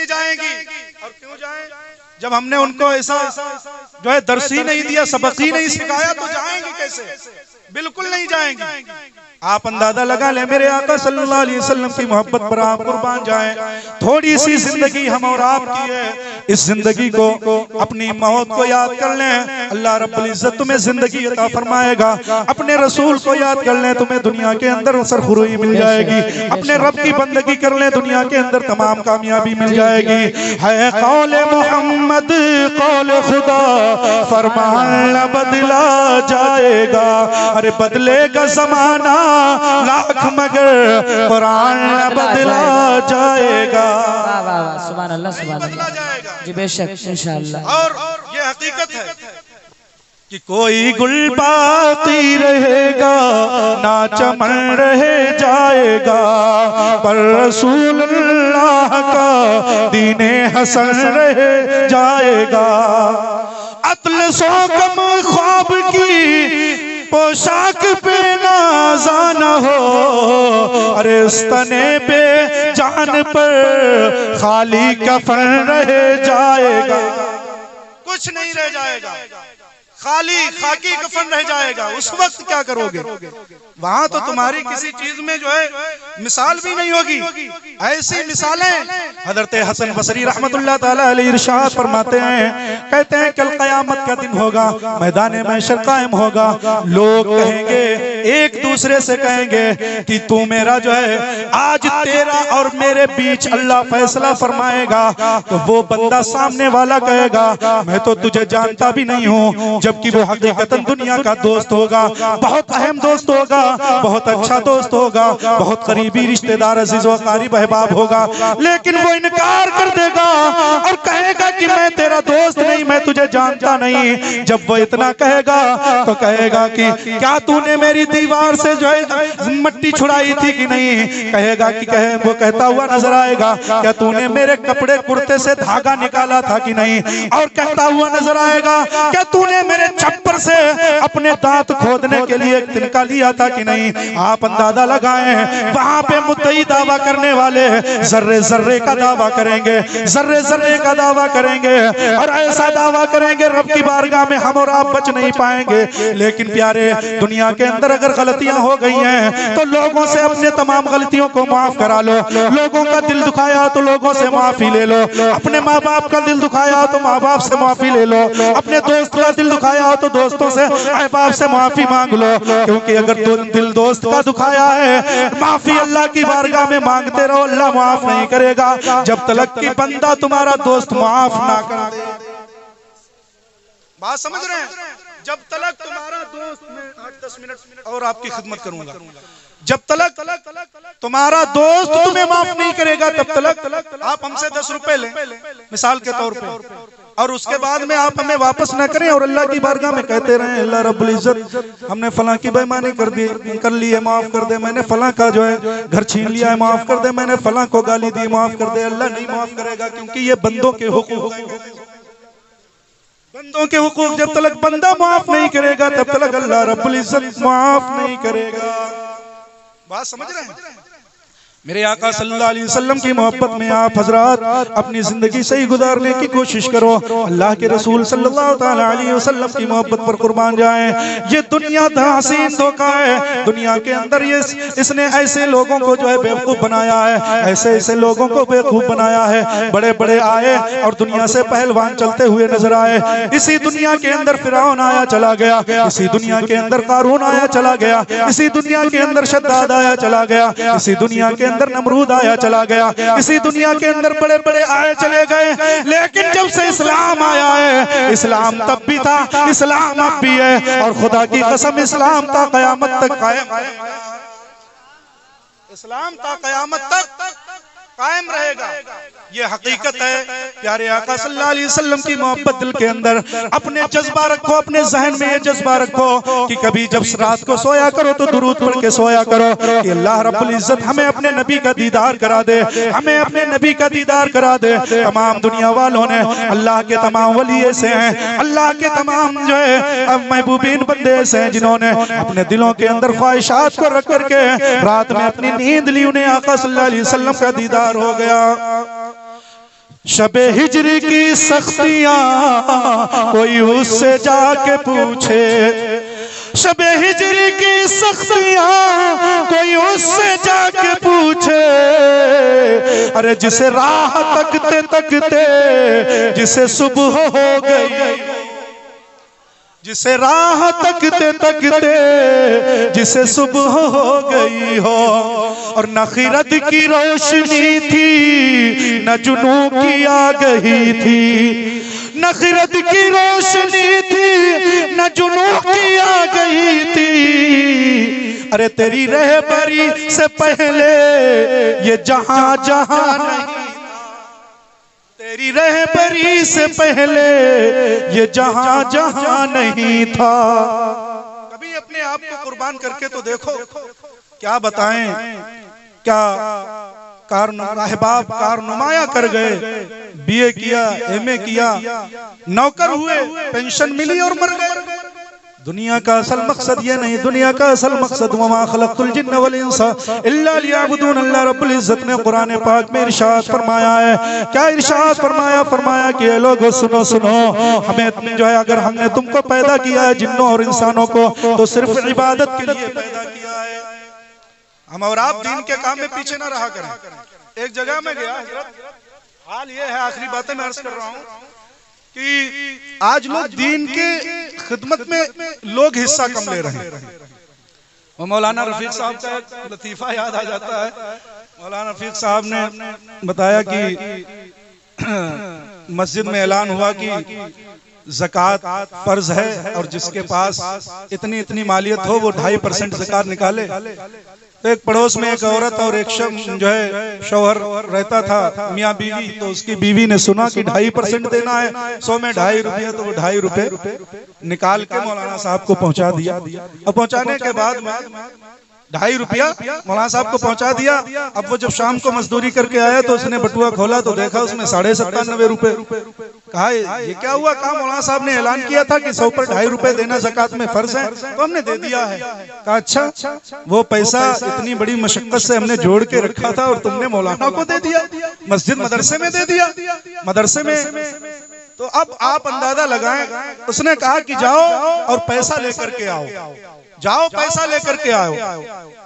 जाएंगी। और क्यों जाएं? जब हमने उनको ऐसा जो है दर्स ही नहीं दिया, सबक ही नहीं सिखाया, तो जाएंगे कैसे? बिल्कुल नहीं जाएंगे। आप अंदाजा लगा ले, मेरे आका सल्लल्लाहु अलैहि वसल्लम की मोहब्बत पर आप कुर्बान जाएं। थोड़ी सी जिंदगी हम और आपकी है, इस जिंदगी को, अपनी मौत को याद कर लें, अल्लाह रब्बुल इज्जत तुम्हें जिंदगी अता फरमाएगा। अपने रसूल को याद कर लें, तुम्हें दुनिया के अंदर सरखुरुई मिल जाएगी। अपने रब की बंदगी कर लें, दुनिया के अंदर तमाम कामयाबी मिल जाएगी। है कौले मोहम्मद कौले खुदा, फरमान बदला जाएगा, अरे बदलेगा जमाना लाख मगर कुरान बदला जाएगा। सुभान अल्लाह, सुभान अल्लाह। जी बेशक इंशाअल्लाह। और ये हकीकत है कि कोई गुल बाकी रहेगा ना चमन रह जाएगा, पर रसूलुल्लाह का दीने हसन रह जाएगा। अतलसो कम ख्वाब की पोशाक पे नाज़ाना हो, अरे उस तने पे जान पर खाली कफन रह जाएगा, कुछ नहीं रह जाएगा, खाली खाकी कफन रह जाएगा। उस वक्त क्या करोगे? वहां तो तुम्हारी किसी चीज में जो है मिसाल भी नहीं होगी। ऐसी मिसालें हजरत हसन बसरी रहमतुल्लाह ताला अलैहि इरशाद फरमाते हैं, कहते हैं कल कयामत का दिन होगा, मैदान महशर कायम होगा, लोग कहेंगे, एक दूसरे से कहेंगे कि तू मेरा जो है आज तेरा और मेरे बीच अल्लाह फैसला फरमाएगा। तो वो बंदा सामने वाला कहेगा मैं तो तुझे जानता भी नहीं हूँ, जबकि वो हकीकतन दुनिया का दोस्त होगा, बहुत अहम दोस्त होगा, बहुत अच्छा दोस्त होगा, बहुत करीबी रिश्तेदार अजीज व क़रीब अहबाब होगा। लेकिन वो इनकार कर देगा और कहेगा कि मैं तेरा दोस्त नहीं, मैं तुझे जानता नहीं। जब वो इतना कहेगा तो कहेगा कि क्या तूने मेरी दीवार से जो है मिट्टी छुड़ाई थी कि नहीं? कहेगा कि वो कहता हुआ नजर आएगा क्या तूने मेरे कपड़े कुर्ते से धागा निकाला था कि नहीं? और कहता हुआ नजर आएगा क्या तूने मेरे छप्पर से अपने दांत खोदने के लिए तिनका लिया था कि नहीं? आप अंदाजा लगाएं, वहां पे मुद्दई दावा करने वाले जर्रे जर्रे का दावा करेंगे, जर्रे जर्रे का दावा करेंगे, और ऐसा दावा करेंगे रब की बारगाह में हम और आप बच नहीं पाएंगे। लेकिन प्यारे, दुनिया के अंदर अगर गलतियां हो गई हैं तो लोगों से अपने तमाम गलतियों को माफ करा लो। लोगों का दिल दुखाया तो लोगों से माफी ले लो, अपने माँ बाप का दिल दुखाया तो माँ बाप से माफी ले लो, अपने दोस्त का दिल दुखाया हो तो दोस्तों से अहबाब से माफी मांग लो। क्योंकि अगर दिल दोस्त का दुखाया है, माफी अल्लाह की बारगाह में मांगते रहो, अल्लाह माफ नहीं करेगा जब तक कि बंदा तुम्हारा दोस्त माफ ना कर दे। बात समझ रहे हैं? जब तलक तुम्हारा दोस्त, मैं 8-10 मिनट और आपकी खिदमत करूंगा, जब तलक तुम्हारा दोस्त तुम्हें माफ नहीं करेगा तब तलक आप हमसे 10 रुपए लें मिसाल के तौर पे, और उसके बाद में आप हमें वापस ना करें और अल्लाह की बारगाह में कहते रहे अल्लाह रब्बुल इज्जत हमने फलां की बेईमानी कर ली है, माफ कर दे, मैंने फलां का जो है घर छीन लिया है, माफ कर दे, मैंने फलां को गाली दी, माफ कर दे। अल्लाह नहीं माफ करेगा, क्योंकि ये बंदों के हुकूक, बंदों के हुकूक जब तक बंदा माफ नहीं करेगा तब तक अल्लाह रब्बुल इज्जत माफ नहीं करेगा। बात समझ रहे हैं? मेरे आका सल्लल्लाहु अलैहि वसल्लम की मोहब्बत में आप हजरात अपनी जिंदगी सही गुजारने की कोशिश करो। अल्लाह के रसूल सल्लल्लाहु ताला अलैहि वसल्लम की मोहब्बत पर कुर्बान जाएं। ये दुनिया हसीन धोखा है। दुनिया के अंदर ये इसने ऐसे लोगों को जो है बेवकूफ बनाया है, ऐसे ऐसे लोगों को बेवकूफ बनाया है। बड़े बड़े आए और दुनिया से पहलवान चलते हुए नजर आए। इसी दुनिया के अंदर फिरौन आया चला गया, इसी दुनिया के अंदर कारून आया चला गया, इसी दुनिया के अंदर शद्दाद आया चला गया, इसी दुनिया के अंदर नमरूद आया चला गया, इसी दुनिया के अंदर बड़े बड़े आए चले गए। लेकिन जब से इस्लाम आया है, इस्लाम तब भी था, इस्लाम अब भी है, और खुदा की कसम इस्लाम ता कयामत तक कायम, इस्लाम ता कयामत तक कायम रहेगा। ये हकीकत है। प्यारे आका सल्लल्लाहु अलैहि वसल्लम की मोहब्बत दिल के अंदर अपने जज्बा रखो, अपने जहन में ये जज्बा रखो कि कभी जब रात को सोया करो तो दुरूद पढ़ के सोया करो कि अल्लाह रब्बुल इज्जत हमें अपने नबी का दीदार करा दे, हमें अपने नबी का दीदार करा दे। तमाम दुनिया वालों ने, अल्लाह के तमाम वली ऐसे हैं, अल्लाह के तमाम जो है महबूबीन बंदे ऐसे हैं जिन्होंने अपने दिलों के अंदर ख्वाहिशात को रख करके रात में अपनी नींद ली, उन्हें आका सल्लल्लाहु अलैहि वसल्लम का दीदार हो गया। शबे हिजरी की सख्तियां कोई उससे जाके पूछे, शबे हिजरी की सख्तियां कोई उससे जाके पूछे। अरे जिसे राह तकते तकते जिसे सुबह हो गई, जिसे राह तकते तकते जिसे सुबह हो गई हो, और न खिरत की रोशनी थी न जुनू की आ गई थी, न खिरत की रोशनी थी न जुनू की आ गई थी। अरे तेरी रहबरी से पहले ये जहां जहां नहीं, तेरी रहबरी से पहले ये जहां जहां नहीं था। कभी अपने आप को कुर्बान करके तो देखो, क्या बताएं, क्या अहबाब कारनुमाया कर गए, बीए किया, एमए किया, नौकर हुए, पेंशन मिली और मर गए। दुनिया का असल मकसद ये नहीं, दुनिया का असल मकसद वमा खलक़तुल जिन्न वल इंसा इल्ला लियअबुदून। अल्लाह रब्बुल इज्जत ने कुरान पाक में इरशाद फरमाया है। क्या इरशाद फरमाया? फरमाया कि ये लोगो सुनो सुनो, हमें जो है अगर हमने तुमको पैदा किया है जिन्नों और इंसानों को तो सिर्फ इबादत के लिए पैदा किया है। हम और आप दीन के काम में पीछे ना रहा करें। एक जगह में गया हजरत, हाल ये है, आखिरी बातें मैं अर्ज कर रहा हूँ कि आज लोग दीन के खिदमत में लोग हिस्सा कम ले रहे हैं। वो मौलाना रफीक साहब का एक लतीफा याद आ जाता है। मौलाना रफीक साहब ने बताया कि मस्जिद में ऐलान हुआ कि ज़कात फर्ज है और जिसके पास इतनी इतनी मालियत हो वो 2.5% ज़कात निकाले। तो एक पड़ोस में एक औरत और एक जो है शौहर रहता था, मियाँ बीवी। तो उसकी बीवी ने सुना कि 2.5% देना है, 100 में 2.5 रुपया, तो वो 2.5 रुपए निकाल के मौलाना साहब को पहुंचा दिया। और पहुंचाने के बाद 2.5 रुपया मौलाना साहब को पहुंचा दिया। अब वो जब शाम को मजदूरी करके आया तो उसने बटुआ खोला तो देखा उसमें 97.5 रुपए। कहा ये क्या हुआ? कहा मौलाना साहब ने ऐलान किया था कि 100 पर 2.5 रुपए देना ज़कात में फर्ज है, तो हमने दे दिया है। कहा अच्छा, वो पैसा इतनी बड़ी मशक्कत से हमने जोड़ के रखा था और तुमने मौलाना को दे दिया, मस्जिद मदरसे में दे दिया, मदरसे में। तो अब आप अंदाजा लगाएं, उसने कहा कि जाओ और पैसा लेकर के आओ, जाओ पैसा लेकर के आओ।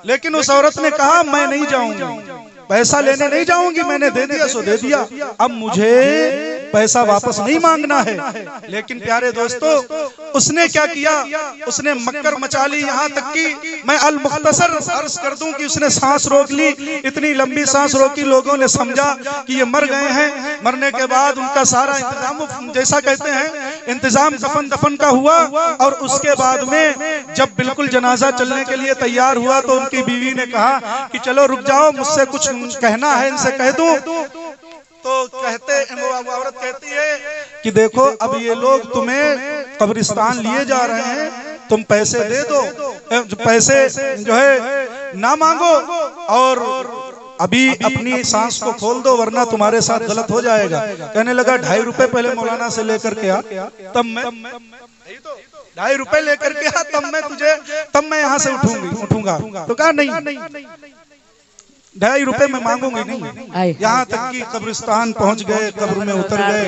लेकिन उस औरत ने कहा मैं नहीं जाऊंगी, पैसा लेने नहीं जाऊंगी, मैंने दे दिया सो दे दिया, अब मुझे पैसा वापस नहीं मांगना है। लेकिन प्यारे दोस्तों, उसने क्या किया? उसने मक्कर मचा ली, यहाँ तक कि मैं अल मुख्तसर अर्ज कर दूं कि उसने सांस रोक ली। इतनी लंबी सांस रोकी, लोगों ने समझा कि ये मर गए हैं। मरने के बाद उनका सारा इंतजाम, जैसा कहते हैं इंतजाम कफन दफन का हुआ। और उसके बाद में जब बिल्कुल जनाजा चलने के लिए तैयार हुआ तो उनकी बीवी ने कहा कि चलो रुक जाओ, मुझसे कुछ कहना है, इनसे कह दूं। तो कहते वो औरत कहती है कि देखो अब ये लोग तुम्हें कब्रिस्तान लिए जा रहे हैं, तुम पैसे दे दो, पैसे जो है ना मांगो और अभी अपनी सांस को खोल दो वरना तुम्हारे साथ गलत हो जाएगा। कहने लगा 2.5 रुपए पहले मौलाना से लेकर के आ, तब मैं 2.5 रुपए लेकर के आ, तब मैं यहाँ से उठूंगा। तो कहा नहीं, 2.5 रुपए मैं मांगूंगी नहीं। यहाँ तक कि कब्रिस्तान पहुंच गए, कब्र में उतर गए।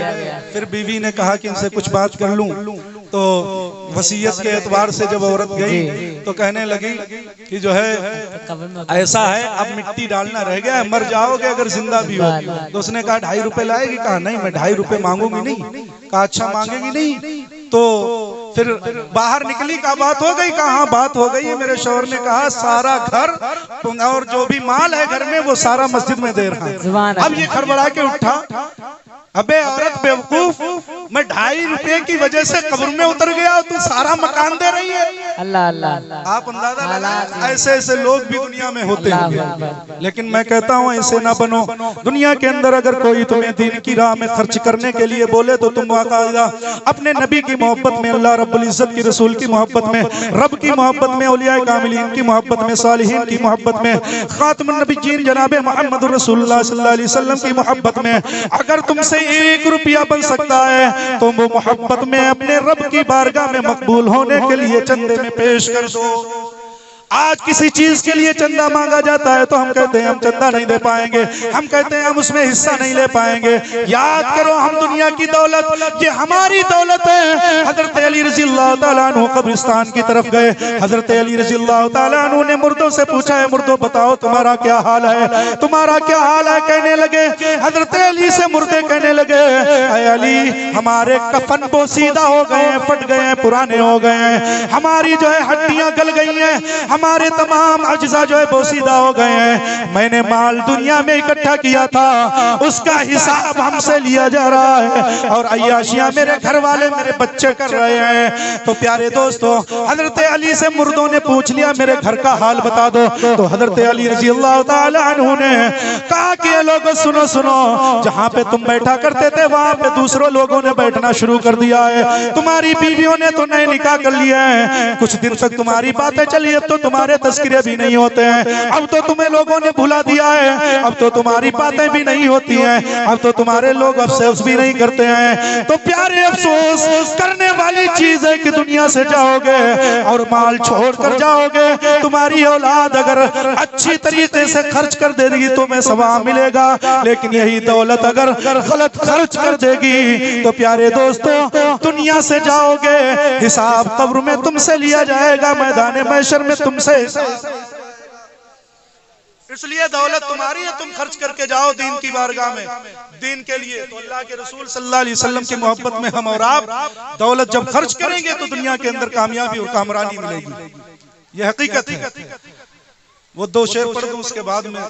फिर बीवी ने कहा कि इनसे कुछ बात कर लूं, तो वसीयत के एतबार से जब औरत गई तो कहने लगी कि जो है ऐसा है, अब मिट्टी डालना रह गया है, मर जाओगे अगर जिंदा भी हो। तो उसने कहा 2.5 रुपए लाएगी? कहा नहीं, मैं 2.5 रुपए मांगूंगी नहीं। कहा अच्छा मांगेगी नहीं? तो फिर बाहर निकली, का बात हो गई? कहाँ बात हो गई? मेरे शौहर ने कहा सारा घर और जो भी माल है घर में वो सारा मस्जिद में दे रहा है। अब ये खड़बड़ा के उठा, अबे औरत बेवकूफ, मैं 2.5 रुपए की वजह से कब्र में उतर गया, तू सारा मकान दे रही है। अल्लाह अल्लाह। आप अंदाजा लगा, ऐसे ऐसे लोग भी दुनिया में होते हैं। लेकिन मैं कहता हूँ ऐसे ना बनो। दुनिया के अंदर अगर कोई तुम्हें दीन की राह में खर्च करने के लिए बोले तो तुम बाकायदा अपने नबी की मोहब्बत में, अल्लाह रब्बुल इज्जत की रसूल की मोहब्बत में, रब की मोहब्बत में, औलिया कामिलीन की मोहब्बत में, सालिहीन की मोहब्बत में, खातमुन नबिय्यीन जनाबे मुहम्मद रसूलुल्लाह सल्लल्लाहु अलैहि वसल्लम की मोहब्बत में अगर तुमसे 1 रुपया बन सकता है तो वो मोहब्बत में अपने रब की बारगाह में मकबूल होने के लिए चंदे में पेश कर दो। आज किसी चीज के लिए चंदा मांगा जाता है तो हम कहते हैं हम चंदा नहीं दे पाएंगे, हम कहते हैं हम उसमें हिस्सा नहीं ले पाएंगे। याद करो, हम दुनिया की दौलत, ये हमारी दौलत है। हजरत अली रज़ियल्लाहु ताला अन्हु कब्रिस्तान की तरफ गए। हजरत अली रज़ियल्लाहु ताला अन्हु ने मुर्दों से पूछा है, मुर्दों बताओ तुम्हारा क्या हाल है, तुम्हारा क्या हाल है? कहने लगे, हजरत अली से मुर्दे कहने लगे, ऐ अली हमारे कफन बोसीदा हो गए हैं, फट गए हैं, पुराने हो गए हैं, हमारी जो है हड्डियां गल गई हैं, हमारे तमाम अज्जा जो है बोसीदा हो गए हैं। मैंने माल दुनिया में इकट्ठा किया था, उसका हिसाब हमसे लिया जा रहा है और अय्याशियां मेरे घर वाले, मेरे बच्चे कर रहे हैं। तो प्यारे दोस्तों, हजरत अली से मुर्दों ने पूछ लिया मेरे घर का हाल बता दो। तो हजरत अली रज़ियल्लाहु ताला अन्हु ने कहा कि लोगों सुनो सुनो, जहाँ पे तुम बैठा करते थे वहां पे दूसरों लोगों ने बैठना शुरू कर दिया है। तुम्हारी बीवियों ने तो नए निकाह कर लिया है, कुछ दिन तक तुम्हारी बातें चली, अब तो तुम्हारे तस्करे भी नहीं होते हैं, अब तो तुम्हें लोगों ने भुला दिया है, अब तो तुम्हारी बातें भी नहीं होती हैं, अब तो तुम्हारे लोग अफसोस भी नहीं करते हैं। तो प्यारे, अफसोस करने वाली चीज है कि दुनिया से जाओगे और माल छोड़ कर जाओगे। तुम्हारी औलाद अगर अच्छी तरीके से खर्च कर देगी तो तुम्हें सवाब मिलेगा, लेकिन यही दौलत अगर गलत खर्च कर देगी तो प्यारे दोस्तों दुनिया से जाओगे, हिसाब कब्र में तुमसे लिया जाएगा, मैदान महशर में तुमसे। इसलिए दौलत तुम्हारी है, तुम खर्च करके जाओ दीन की बारगाह में, दीन के लिए। तो अल्लाह के रसूल सल्लल्लाहु अलैहि वसल्लम की मोहब्बत में हम और आप दौलत जब खर्च करेंगे तो दुनिया के अंदर कामयाबी और कामरानी मिलेगी। यह हकीकत है। वो 2 शेर पढ़ दूं उसके बाद में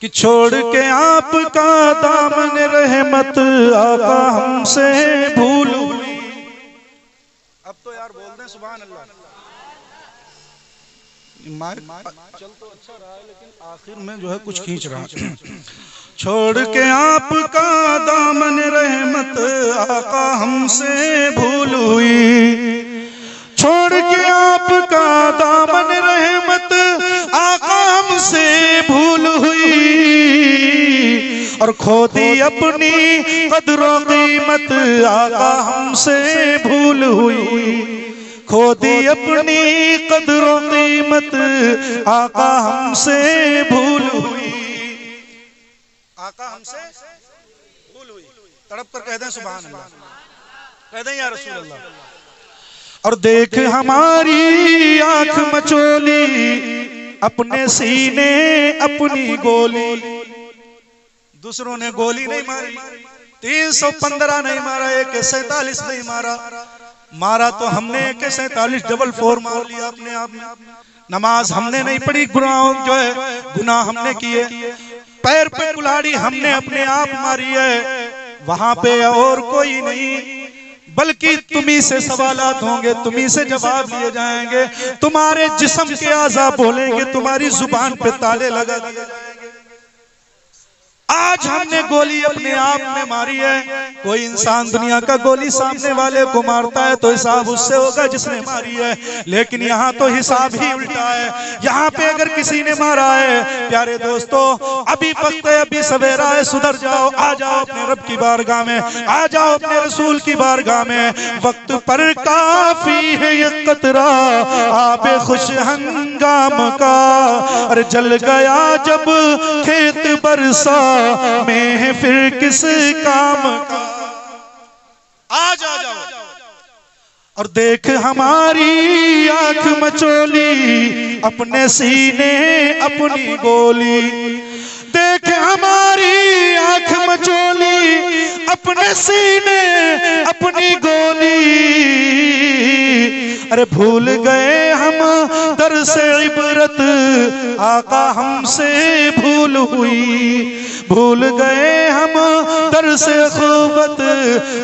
कि छोड़ के आपका दामन रहमत आका हमसे भूल हुई। अब तो यार बोल दें सुभान अल्लाह। चल तो अच्छा रहा है लेकिन आखिर में जो है कुछ खींच रहा है। छोड़ के आपका दामन रहमत आका हमसे भूल हुई, छोड़ के आपका दामन रहमत आका हमसे भूल हुई, और खो दी अपनी कदरों कीमत आका हमसे भूल हुई, खो दी अपनी कदरों कीमत आका हमसे भूल हुई। आका हमसे भूल हुई। तड़प कर कह दें सुभान अल्लाह, कह दें या रसूल अल्लाह। और देख हमारी आंख मचोली, अपने सीने अपनी गोली। दूसरों ने गोली नहीं मारी, 315 नहीं मारा, AK-47 नहीं मारा, मारा तो हमने AK-47 4 मार लिया अपने आप में। नमाज हमने नहीं पढ़ी, गुनाह जो है गुनाह हमने किए, पैर पे कुल्हाड़ी हमने अपने आप मारी है। वहां पे और कोई नहीं, बल्कि तुम्ही से सवालात होंगे, तुम्ही से जवाब लिए जाएंगे, तुम्हारे जिस्म के आज़ा बोलेंगे, तुम्हारी जुबान पे ताले लगा दिए जाएंगे। आज हमने गोली अपने आप में मारी है। कोई इंसान दुनिया का गोली सामने वाले को मारता है तो हिसाब उससे होगा जिसने मारी है, लेकिन यहाँ तो हिसाब ही उल्टा है। यहाँ पे अगर किसी ने मारा है, प्यारे दोस्तों, अभी वक्त है, अभी सवेरा है, सुधर जाओ, आ जाओ अपने रब की बारगाह में, आ जाओ अपने रसूल की बारगाह में। वक्त पर काफी है ये कतरा आबे खुश हंगाम का, अरे जल गया जब खेत बरसा में फिर किस काम का। आ जाओ और देख हमारी आंख मचोली, अपने सीने अपनी गोली। देख हमारी आंख मचोली, अपने सीने अपनी गोली। अरे भूल गए हम दर से इबरत, आका हमसे भूल हुई। भूल गए हम दर से खुबत,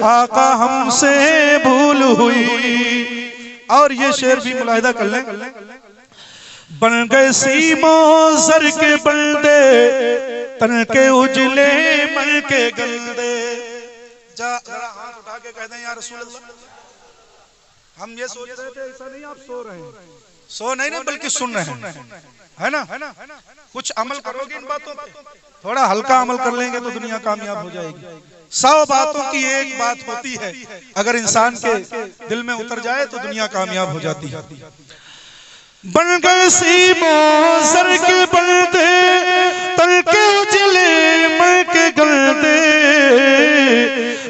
आका हमसे भूल हुई। और ये शेर भी मुलाहिदा कर लें। बन गए सीमो सर के बंदे, तन के उजले मन के गंदे। जरा हाथ उठा के कह दें या रसूल अल्लाह। हम ये सोच रहे थे, ऐसा नहीं आप सो रहे हैं, सो नहीं ना बल्कि सुन रहे हैं, है ना? कुछ अमल करोगे इन बातों पे, थोड़ा हल्का अमल कर लेंगे तो दुनिया कामयाब हो जाएगी। 100 बातों की एक बात होती है, अगर इंसान के दिल में उतर जाए तो दुनिया कामयाब हो जाती है। बन गए सीमो सर के बंदे, तन के उजले मन के गंदे।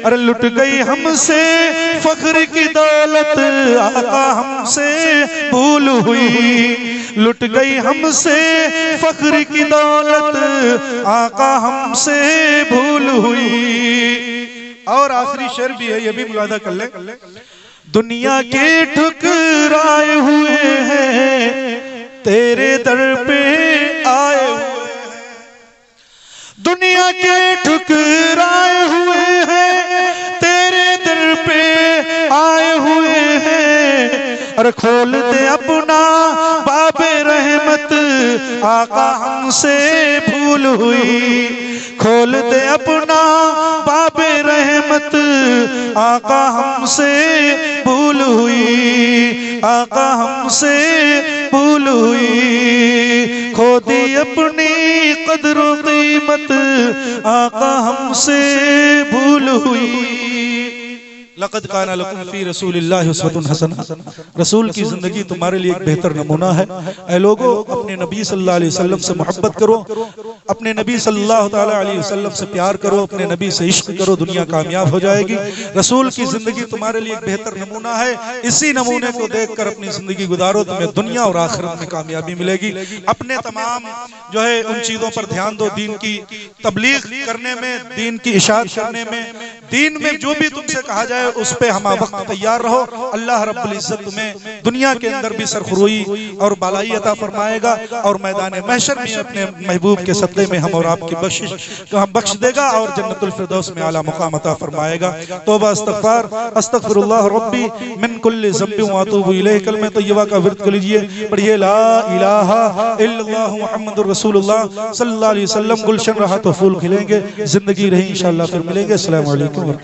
अरे लुट गई हमसे फख्र की दौलत, आका हमसे भूल हुई। लुट गई हमसे फख्र की दौलत, आका हमसे भूल हुई। और आखिरी शेर भी है, ये भी मुलाहिदा कर ले। दुनिया के ठुकराए हुए हैं, तेरे दर पे आए हुए हैं। दुनिया के ठुकराए हुए हैं, तेरे दर पे आए हुए हैं। और खोल दे अपना बाबे रहमत, आका हमसे भूल हुई। खोल दे अपना बाबे रहमत, आका हमसे भूल हुई। आका हमसे भूल हुई। खो दी अपनी कदर कीमत, आका हमसे भूल हुई। लक़द काना लकुम फ़ी रसूलिल्लाहि उस्वतुन हसना। रसूल की जिंदगी तुम्हारे लिए एक बेहतर नमूना है। ऐ लोगों, अपने नबी सल्लल्लाहु अलैहि वसल्लम से मोहब्बत करो, अपने नबी सल्लल्लाहु ताला अलैहि वसल्लम से प्यार करो, अपने नबी से इश्क करो, दुनिया कामयाब हो जाएगी। रसूल की जिंदगी तुम्हारे लिए एक बेहतर नमूना है। इसी नमूने को देखकर अपनी जिंदगी गुजारो, तुम्हें दुनिया और आखिरत में कामयाबी मिलेगी। अपने तमाम जो है उन चीजों पर ध्यान दो, दीन की तबलीग करने में, दीन की इशाअत करने में, दीन में जो भी तुमसे कहा जाए उस पे हम वक्त तैयार रहो। अल्लाह रब्बुल इज्जत तुम्हें दुनिया के अंदर भी सरखुरोई और बालाई अता फरमाएगा, और मैदान महशर में अपने महबूब के सदक़े में हम और आपकी बख्शिश तो हम बख्श देगा, और जन्नतुल फिरदौस में आला मुकाम अता फरमाएगा। तौबा इस्तग़फ़ार, अस्तग़फ़िरुल्लाह रब्बी मिन कुल्लि ज़ंबिन व अतूबु इलैहि। कलमे तय्यबा का विर्द कर लीजिए, पढ़िए ला इलाहा इल्लल्लाहु मुहम्मदुर रसूलुल्लाह सल्लल्लाहु अलैहि वसल्लम। गुलशन रहा तो फूल खिलेंगे, जिंदगी रही इंशाअल्लाह फिर मिलेंगे। अस्सलामु अलैकुम।